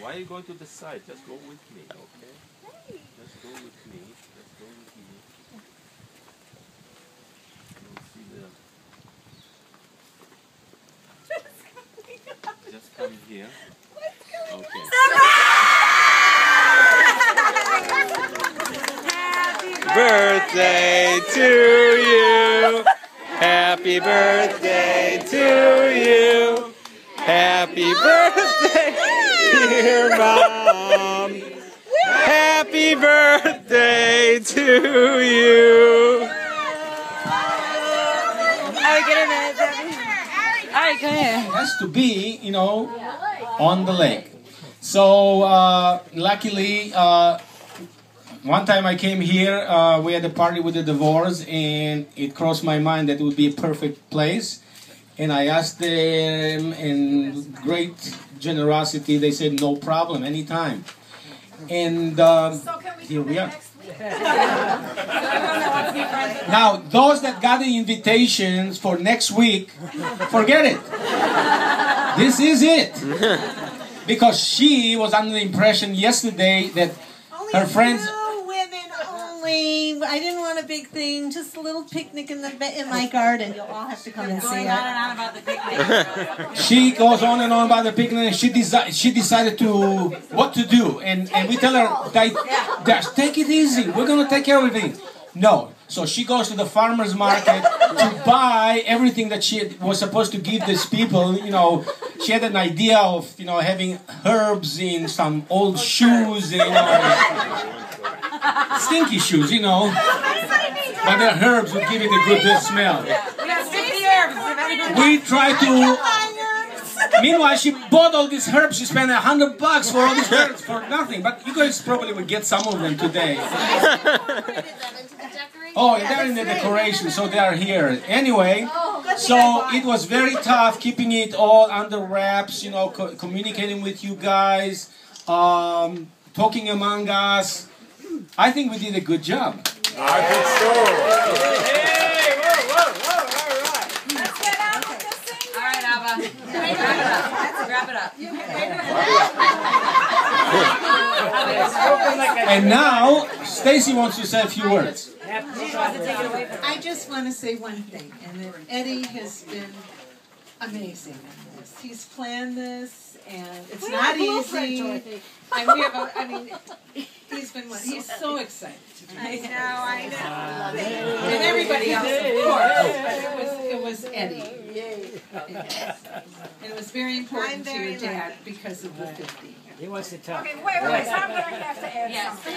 Why are you going to the side? Just go with me, okay? Just go with me. Just go with me. You'll see the... Just come here. Okay. Birthday to you. Happy birthday to you. Happy birthday, dear Mom. Happy birthday to you. Alright, get in there, Debbie. Alright, come here. It has to be, you know, on the lake. So, luckily, one time I came here, we had a party with the divorce, and it crossed my mind that it would be a perfect place. And I asked them, in great generosity, they said, no problem, anytime. And here we are. Now, those that got the invitations for next week, forget it. This is it. Because she was under the impression yesterday that her friends... I didn't want a big thing, just a little picnic in my garden. You'll all have to come and see it. Going on and on about the picnic. She goes on and on about the picnic, and she decided to what to do, and we tell her, take it easy, we're going to take care of everything. No. So she goes to the farmer's market to buy everything that she was supposed to give these people. You know, she had an idea of, you know, having herbs in some old shoes, you know, stinky shoes, you know. But the herbs would give it a good smell. We tried to... Meanwhile, she bought all these herbs. She spent $100 for all these herbs for nothing. But you guys probably will get some of them today. Oh, they're in the decoration, so they are here. Anyway, so it was very tough keeping it all under wraps, you know, communicating with you guys, talking among us. I think we did a good job. I think so. Hey, whoa, all right. Let's get out with this thing. All right, Abba. Wrap it up. And now, Stacy wants to say a few words. I just want to say one thing, and that Eddie has been amazing on this. He's planned this, and it's not easy. And he's so excited. I know. And everybody else, of course, but it was Eddie. And it was very important to your dad because of the 50. He wants to talk. Okay, wait, so I'm going to have to add something.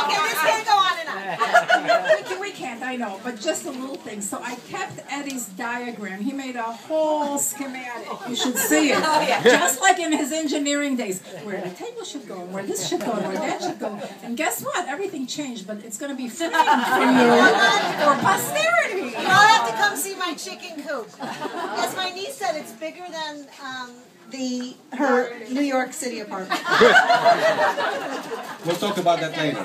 Okay, this can't go on and on. We can't, I know, but just a little thing. So I kept Eddie's diagram. He made a whole schematic. You should see it. Just like in his engineering days. Where the table should go, where this should go, where that should go. And guess what? Everything changed, but it's going to be framed for you for posterity. You'll have to come see my chicken coop. As my niece said, it's bigger than her New York City apartment. We'll talk about that later.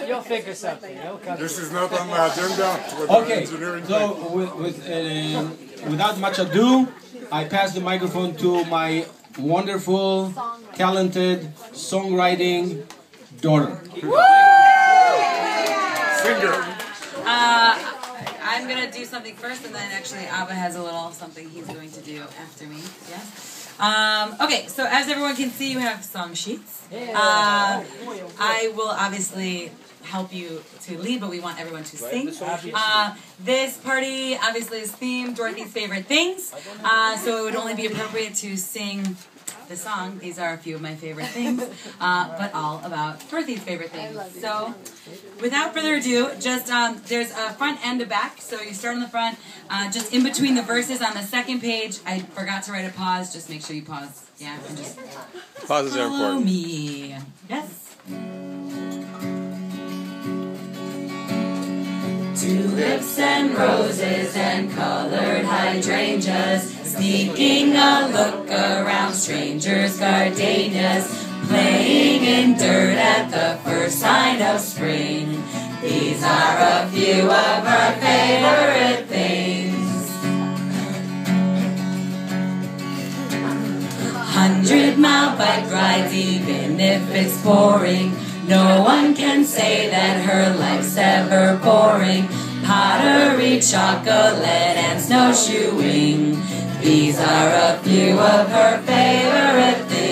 You'll figure something. This is not on the agenda. Okay, so without much ado, I pass the microphone to my wonderful, talented, songwriting daughter. Singer. I'm going to do something first, and then actually Abba has a little something he's going to do after me. Yes. Okay, so as everyone can see, you have song sheets. I will obviously help you to lead, but we want everyone to sing. This party obviously is themed Dorothy's favorite things, so it would only be appropriate to sing the song. These are a few of my favorite things, but all about Dorothy's favorite things. So, without further ado, just there's a front and a back. So you start on the front, just in between the verses on the second page. I forgot to write a pause. Just make sure you pause. Yeah, and just pauses are important. Follow me. Yes. Tulips and roses and colored hydrangeas, sneaking a look around strangers' gardenias, playing in dirt at the first sign of spring. These are a few of her favorite things. 100-mile bike rides, even if it's boring. No one can say that her life's ever boring. Pottery, chocolate, and snowshoeing. These are a few of her favorite things.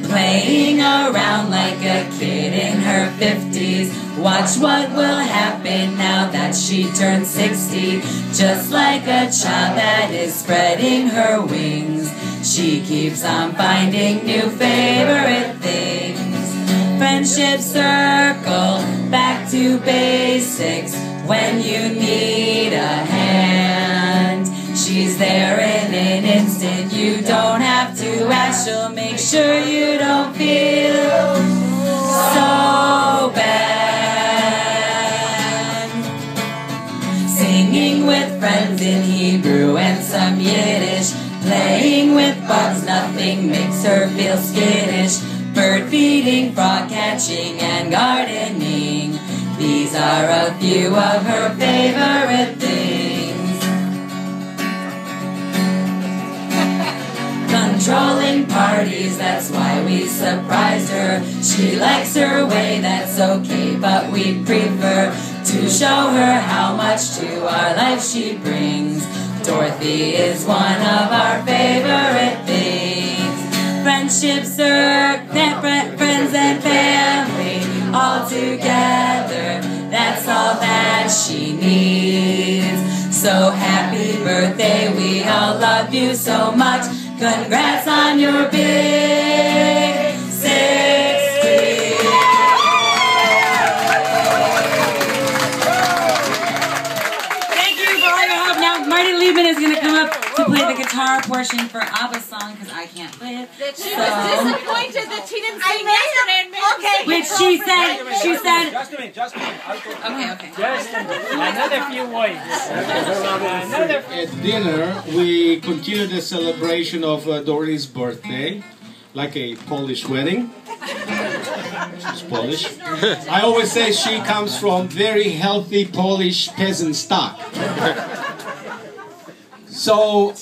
Playing around like a kid in her 50s. Watch what will happen now that she turns 60. Just like a child that is spreading her wings, she keeps on finding new favorite things. Friendship circle, back to basics. When you need a hand, she's there in an instant. You don't have to ask, she'll make sure you don't feel so bad. Singing with friends in Hebrew and some Yiddish. Playing with bugs, nothing makes her feel skittish. Bird feeding, frog catching, and gardening. These are a few of her favorite things. Controlling parties, that's why we surprised her. She likes her way, that's okay, but we'd prefer to show her how much to our life she brings. Dorothy is one of our favorite things. Friendship circle, friends and family, all together, that's all that she needs. So happy birthday, we all love you so much. Congrats on your big 60. Thank you for all your help. Now Marty Liebman is going to come up to play the guitar portion for Abba's song because I can't play it. She was disappointed that she didn't sing yesterday and made Which she said. Just a minute. Okay. Just another few words. Another. At dinner, we continued the celebration of Dorothy's birthday, like a Polish wedding. She's Polish. I always say she comes from very healthy Polish peasant stock. So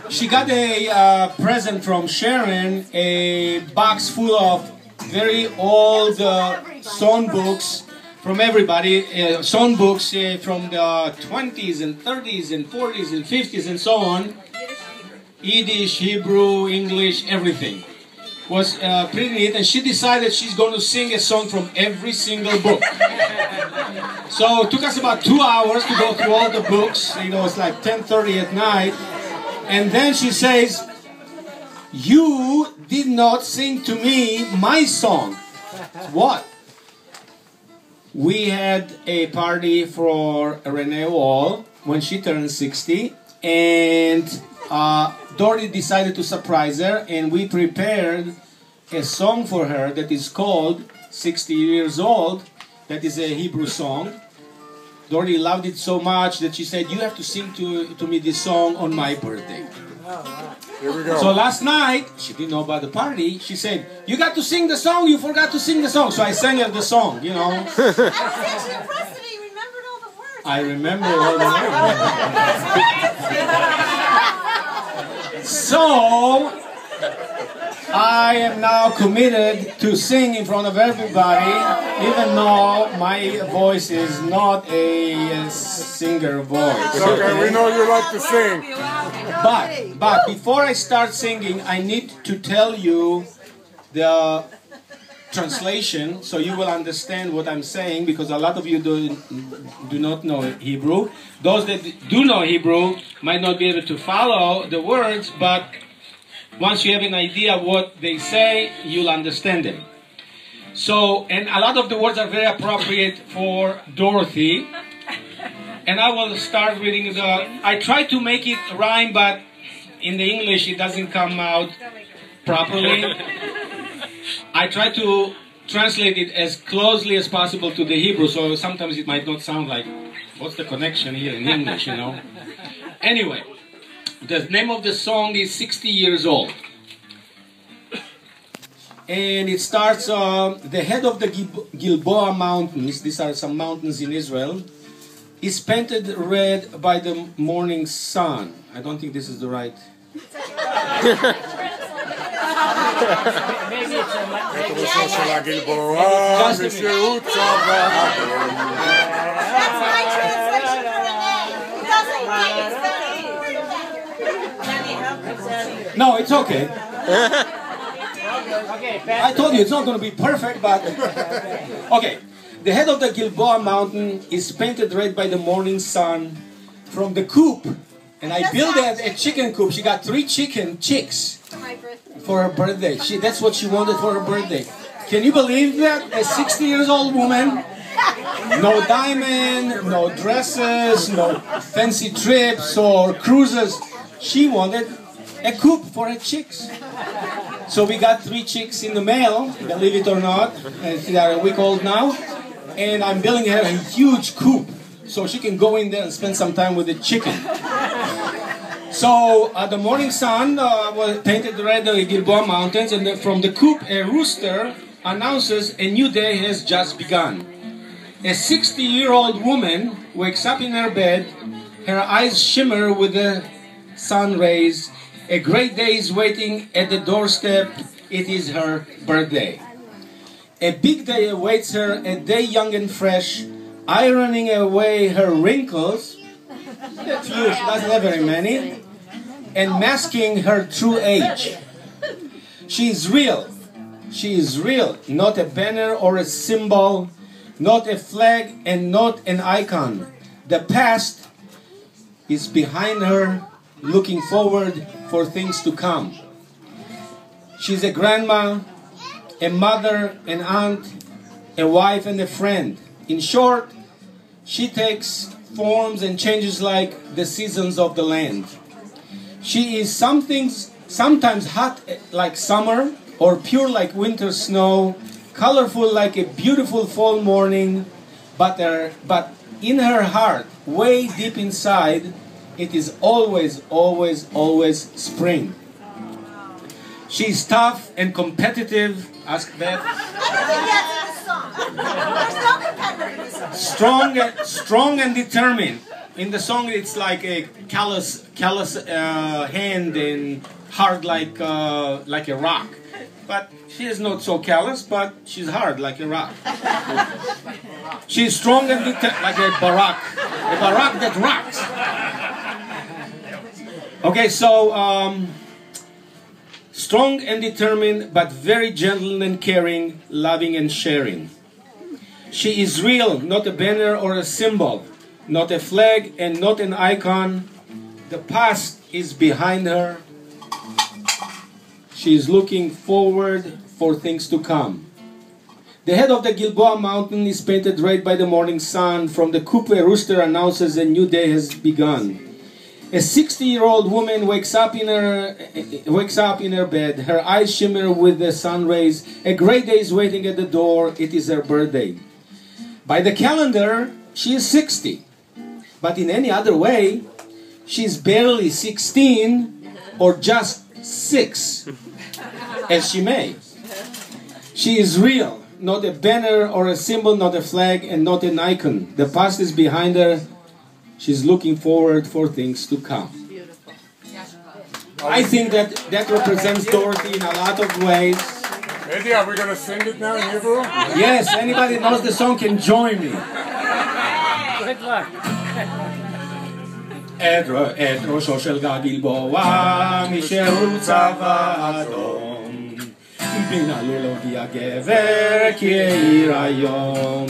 she got a present from Sharon, a box full of very old songbooks from everybody, songbooks from the 20s and 30s and 40s and 50s and so on. Yiddish, Hebrew, English, everything. Was pretty neat, and she decided she's going to sing a song from every single book. So it took us about 2 hours to go through all the books. You know, it's like 10:30 at night. And then she says, "You did not sing to me my song." What? We had a party for Renee Wall when she turned 60, and Dorothy decided to surprise her, and we prepared a song for her that is called 60 Years Old. That is a Hebrew song. Dorothy loved it so much that she said, "You have to sing to me this song on my birthday." Here we go. So last night, she didn't know about the party, she said, "You got to sing the song, you forgot to sing the song." So I sang her the song, you know. I was actually impressed that he remembered all the words. I remember all the words. So, I am now committed to sing in front of everybody, even though my voice is not a singer voice. Okay, we know you like to sing. But before I start singing, I need to tell you the translation so you will understand what I'm saying, because a lot of you do not know Hebrew. Those that do know Hebrew might not be able to follow the words, but once you have an idea of what they say, you'll understand them. So, and a lot of the words are very appropriate for Dorothy. And I will start reading I try to make it rhyme, but in the English it doesn't come out properly. I try to translate it as closely as possible to the Hebrew, so sometimes it might not sound like, what's the connection here in English, you know? Anyway, the name of the song is 60 Years Old. And it starts, the head of the Gilboa Mountains, these are some mountains in Israel, is painted red by the morning sun. I don't think this is the right. Maybe it's a של הגלבוע, בשירות צבא. That's my translation for the name. It doesn't make No, it's okay. Okay, I told you it's not going to be perfect, but okay. The head of the Gilboa mountain is painted red by the morning sun from the coop. And I built a chicken coop. She got 3 chicks for her birthday. That's what she wanted for her birthday. Can you believe that? A 60-year-old woman, no diamond, no dresses, no fancy trips or cruises. She wanted a coop for her chicks. So we got 3 chicks in the mail, believe it or not. They are a week old now. And I'm building her a huge coop so she can go in there and spend some time with the chicken. So the morning sun was painted red on the Gilboa Mountains, and from the coop a rooster announces a new day has just begun. A 60-year-old woman wakes up in her bed, her eyes shimmer with the sun rays. A great day is waiting at the doorstep. It is her birthday. A big day awaits her, a day young and fresh, ironing away her wrinkles, few, she doesn't have very many, and masking her true age. She is real. She is real, not a banner or a symbol, not a flag and not an icon. The past is behind her, looking forward for things to come. She's a grandma, a mother, an aunt, a wife, and a friend. In short, she takes forms and changes like the seasons of the land. She is sometimes hot like summer, or pure like winter snow, colorful like a beautiful fall morning, but in her heart, way deep inside, it is always, always, always spring. She's tough and competitive. Ask Beth. Strong and determined. In the song, it's like a callous hand and hard like a rock. But she is not so callous, but she's hard like a rock. She's strong and determined, like a barak that rocks. Okay, so strong and determined, but very gentle and caring, loving and sharing. She is real, not a banner or a symbol, not a flag and not an icon. The past is behind her. She is looking forward for things to come. The head of the Gilboa mountain is painted red by the morning sun. From the coop a rooster announces a new day has begun. A 60-year-old woman wakes up in her bed. Her eyes shimmer with the sun rays. A great day is waiting at the door. It is her birthday. By the calendar, she is 60. But in any other way, she's barely 16 or just 6, as she may. She is real, not a banner or a symbol, not a flag and not an icon. The past is behind her. She's looking forward for things to come. Beautiful. I think that represents Dorothy in a lot of ways. Eddie, are we going to sing it now in Hebrew? Yes, anybody knows the song can join me. Good luck. את ראשו של גג גלבוע משירות צבא אדום בין הלולו הגיע גבר כעיר היום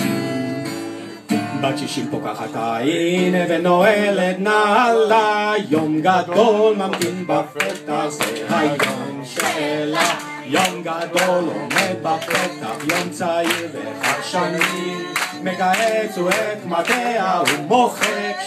בת 60 פוקחת עין ונועלת נעלה יום גדול ממתין בפתח זה היום שלה יום גדול עומד בפתח יום צעיר וחדשני מגהץ ואת מטע ומוחק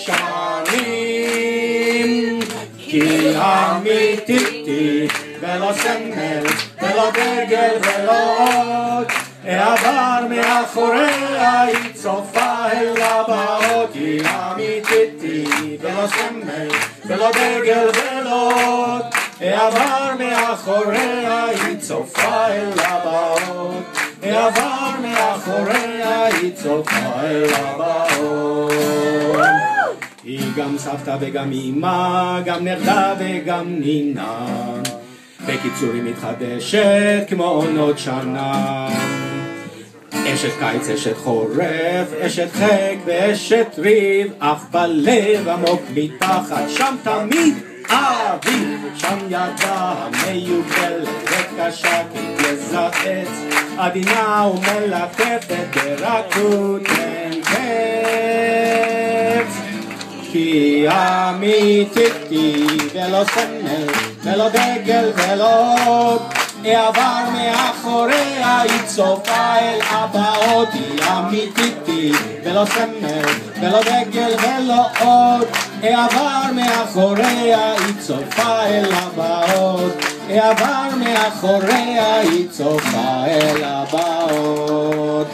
שרים כי אמיתיתי ולא סמל ולא דגל ולא עוד העבר מאחוריה היא צופה אל הבאות כי אמיתיתי ולא סמל ולא דגל ולא עוד עבר מאחוריה, היא צופה אל הבאות. עבר מאחוריה, היא צופה אל הבאות. היא גם סבתא וגם אמא, גם נכדה וגם נינה. בקיצור היא מתחדשת כמו עונות שנה. אשת קיץ, אשת חורף, אשת חק ואשת ריב, אך בלב עמוק מתחת, שם תמיד אביב, שם ידה המיובלת וקשה כגזע עץ, עדינה ומלטפת ברכות אין קץ. כי אמיתית היא ולא סמל ולא דגל ולא עוד, היא עבר מאחוריה, היא צופה אל הבאות. היא אמיתית היא ולא סמל ולא דגל ולא עוד, היא עבר מאחוריה, היא צופה אל הבאות. היא עבר מאחוריה, היא צופה אל הבאות.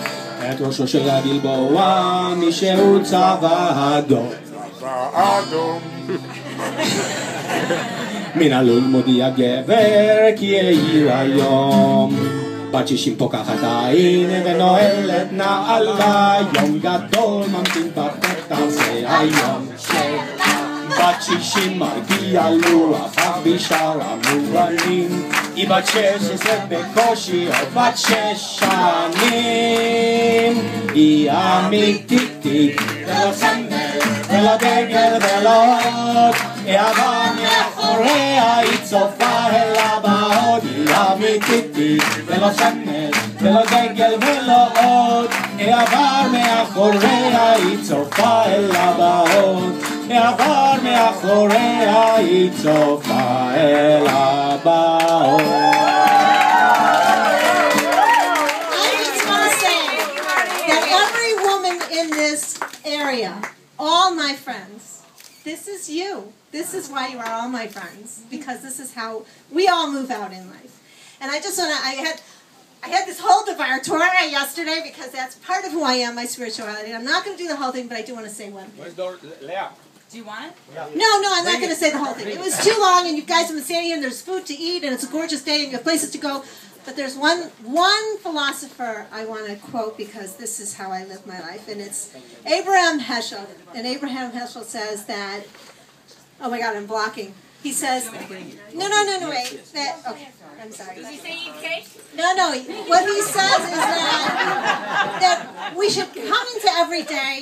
את ראשו של הגלבוע מישהו צבע אדום. האדום. מן הלול מודיע גבר כי יהיר היום. בת 60 פוקחת עין ונועלת נעלה, יום גדול ממתין בפתח זה היום שלה. בת 60 מרגיע לוח אך בשאר המובנים, היא בת 16 בקושי עוד בת 6 שנים. היא אמיתית ולא סמל ולא דגל ולא עוד, היא עבר מאחוריה, היא צופה אל הבאות. היא אמיתית ולא סמל ולא דגל ולא עוד, היא עבר מאחוריה, היא צופה אל הבאות. היא עבר מאחוריה, היא צופה אל הבאות. Area, all my friends, this is you. This is why you are all my friends, because this is how we all move out in life. And I just want to, I had this whole Torah yesterday because that's part of who I am, my spirituality. I'm not going to do the whole thing, but I do want to say one thing. Where's Leah? Do you want it? No, I'm not going to say the whole thing. It was too long, and you guys have been standing here, and there's food to eat, and it's a gorgeous day, and you have places to go. But there's one philosopher I want to quote because this is how I live my life, and it's Abraham Heschel. And Abraham Heschel says that, oh my God, I'm blocking. He says, no, wait. Okay, I'm sorry. Does he say eat cake? No. What he says is that we should come into every day,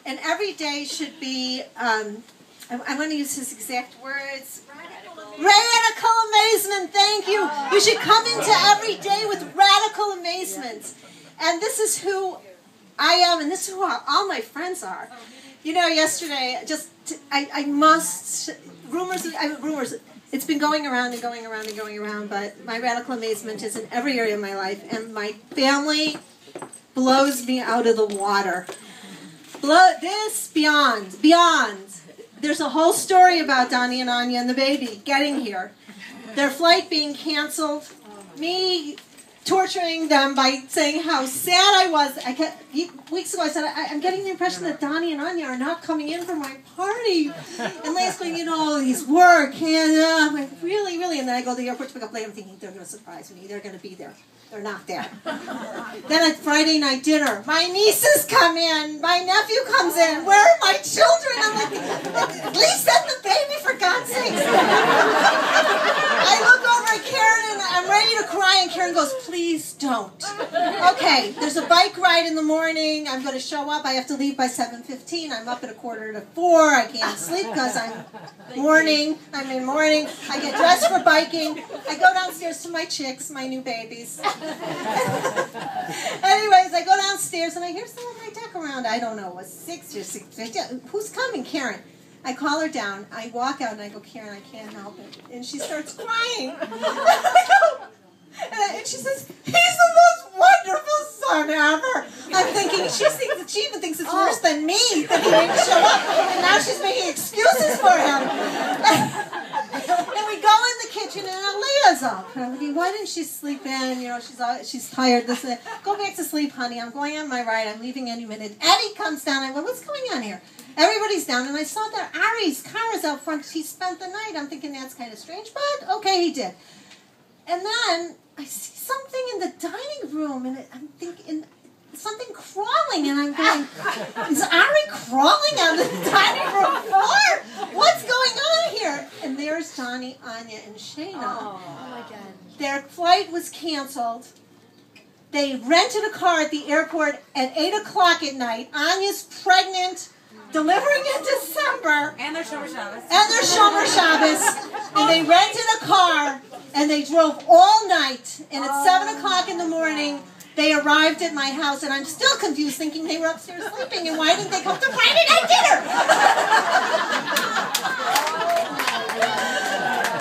and every day should be, I want to use his exact words, radical amazement. Thank you. You should come into every day with radical amazement. And this is who I am, and this is who all my friends are. You know, yesterday, rumors, it's been going around and going around and going around, but my radical amazement is in every area of my life, and my family blows me out of the water. Beyond. There's a whole story about Donnie and Anya and the baby getting here. Their flight being canceled. Me torturing them by saying how sad I was. Weeks ago I said, I'm getting the impression that Donnie and Anya are not coming in for my party. And Leia's going, he's work. And I'm like, really? And then I go to the airport to pick up Leia. I'm thinking, they're going to surprise me. They're going to be there. They're not there. Then at Friday night dinner, my nieces come in. My nephew comes in. Where are my children? I'm like, at least send the baby, for God's sake. I look over at Karen and I'm ready to cry, and Karen goes, please don't. Okay, there's a bike ride in the morning. I'm going to show up. I have to leave by 7:15. I'm up at 3:45. I can't sleep because I'm in mourning. I get dressed for biking. I go downstairs to my chicks, my new babies. Anyways, I go downstairs and I hear some of my deck around. I don't know, was 6 or 6:50. Who's coming? Karen. I call her down. I walk out and I go, Karen, I can't help it. And she starts crying. And she says, he's the most wonderful son ever. I'm thinking, she even thinks it's worse than me that he didn't show up. And now she's making excuses for him. And we go in the kitchen and Leah Kara's up. And I'm thinking, why didn't she sleep in? You know, she's tired. This and that. Go back to sleep, honey. I'm going on my ride. I'm leaving any minute. Eddie comes down. I go, what's going on here? Everybody's down. And I saw that Ari's car is out front. He spent the night. I'm thinking that's kind of strange, but okay, he did. And then I see something in the dining room, and I'm thinking, something crawling, and I'm going, is Ari crawling on the dining room floor? What's going on here? And there's Johnny, Anya, and Shayna. Oh my God. Their flight was canceled. They rented a car at the airport at 8 o'clock at night. Anya's pregnant, delivering in December. And their Shomer Shabbos. And their Shomer Shabbos. And they rented a car, and they drove all night. And at 7 o'clock in the morning, they arrived at my house, and I'm still confused, thinking they were upstairs sleeping, and why didn't they come to Friday night dinner?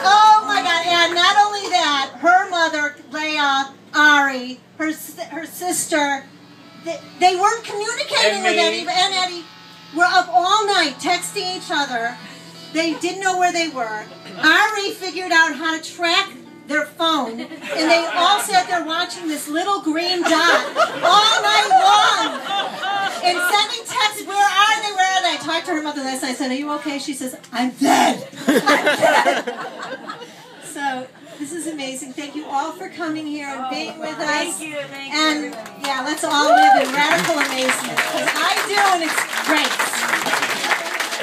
Oh my God! And not only that, her mother, Leah, Ari, her sister, they weren't communicating with Eddie, and Eddie were up all night texting each other. They didn't know where they were. Ari figured out how to track their phone, and they all sat there watching this little green dot all night long and sending texts, where are they, where are they? I talked to her mother last night. I said, are you okay? She says, I'm dead. I'm dead. So this is amazing. Thank you all for coming here and being with us. Thank you. And yeah, let's all live in radical amazement, because I do, and it's great.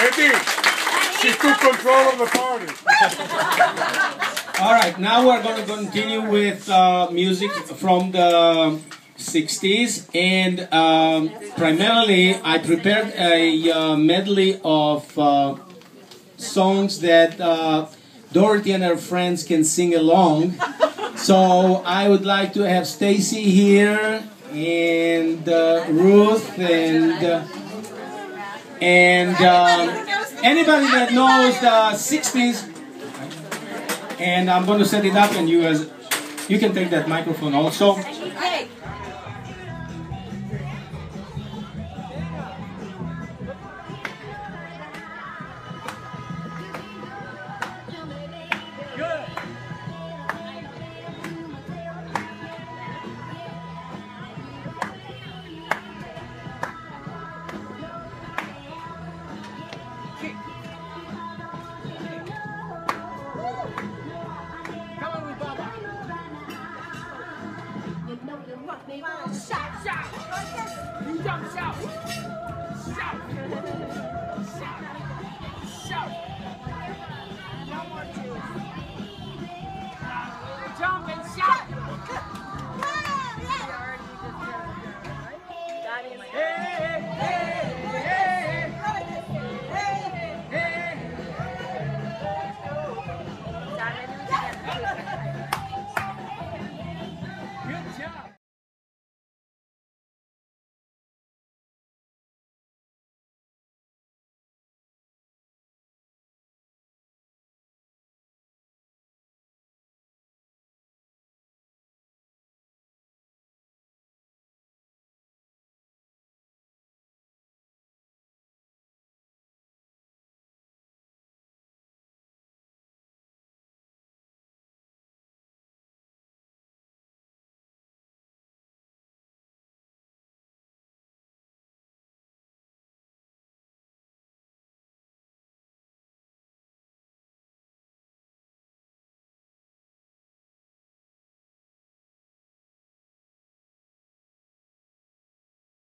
Eddie, she took control of the party. All right, now we're going to continue with music from the 60s, and primarily I prepared a medley of songs that Dorothy and her friends can sing along. So I would like to have Stacy here, and Ruth, and anybody that knows the 60s. And I'm going to set it up, and you can take that microphone also. Hey. Shout, shout. You jump, shout. Shout.